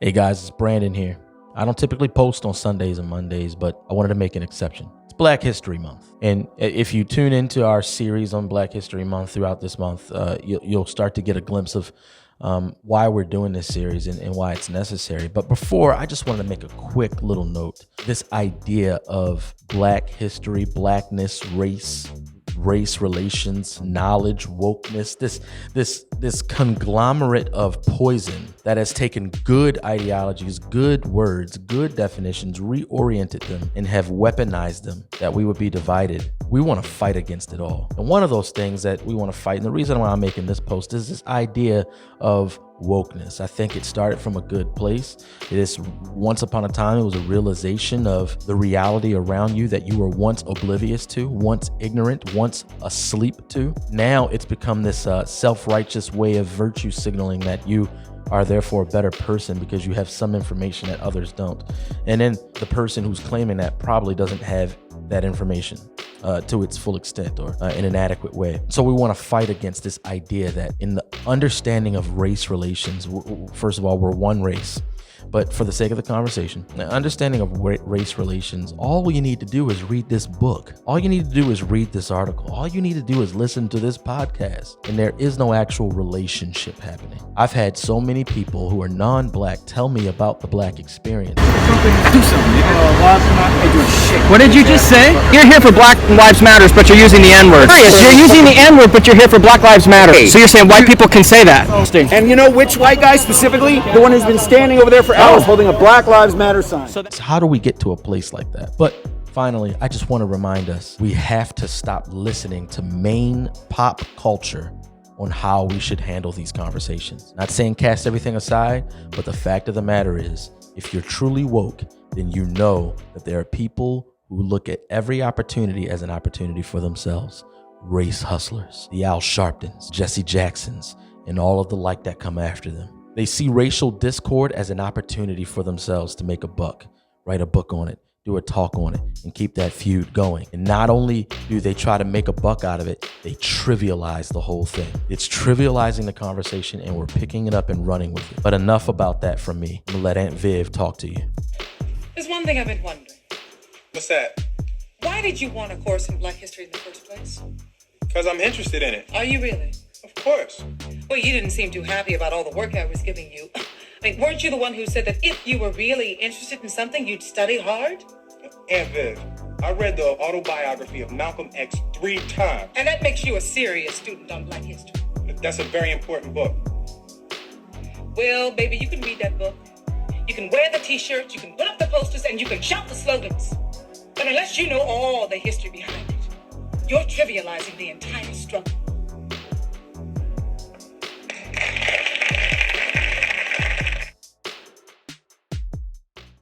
Hey guys, it's Brandon here. I don't typically post on Sundays and Mondays, but I wanted to make an exception. It's Black History Month. And if you tune into our series on Black History Month throughout this month, you'll start to get a glimpse of why we're doing this series and why it's necessary. But before, I just wanted to make a quick little note. This idea of Black history, Blackness, race relations, knowledge, wokeness, this conglomerate of poison that has taken good ideologies, good words, good definitions, reoriented them, and have weaponized them, that we would be divided. We want to fight against it all. And one of those things that we want to fight, and the reason why I'm making this post, is this idea of wokeness. I think it started from a good place. It is, once upon a time, it was a realization of the reality around you that you were once oblivious to, once ignorant, once asleep to. Now it's become this self-righteous way of virtue signaling that you are therefore a better person because you have some information that others don't. And then the person who's claiming that probably doesn't have that information to its full extent or in an adequate way. So we want to fight against this idea that in the understanding of race relations, first of all, we're one race. But for the sake of the conversation, the understanding of race relations, all you need to do is read this book. All you need to do is read this article. All you need to do is listen to this podcast. And there is no actual relationship happening. I've had so many people who are non-Black tell me about the Black experience. Do something, What did you just say? You're here for Black Lives Matters, but you're using the N-word. You're using the N-word, but you're here for Black Lives Matter. So you're saying white people can say that. And you know which white guy specifically? The one who's been standing over there for hours holding a Black Lives Matter sign. So how do we get to a place like that? But finally, I just want to remind us, we have to stop listening to main pop culture on how we should handle these conversations. Not saying cast everything aside, but the fact of the matter is, if you're truly woke, then you know that there are people who look at every opportunity as an opportunity for themselves. Race hustlers, the Al Sharptons, Jesse Jacksons, and all of the like that come after them. They see racial discord as an opportunity for themselves to make a buck, write a book on it, do a talk on it, and keep that feud going. And not only do they try to make a buck out of it, they trivialize the whole thing. It's trivializing the conversation, and we're picking it up and running with it. But enough about that from me. I'm gonna let Aunt Viv talk to you. There's one thing I've been wondering. What's that? Why did you want a course in Black history in the first place? Because I'm interested in it. Are you really? Of course. Well, you didn't seem too happy about all the work I was giving you. I mean, weren't you the one who said that if you were really interested in something, you'd study hard? Aunt Viv, I read the autobiography of Malcolm X 3 times. And that makes you a serious student on Black history. That's a very important book. Well, baby, you can read that book. You can wear the t-shirts, you can put up the posters, and you can shout the slogans. But unless you know all the history behind it, you're trivializing the entire struggle.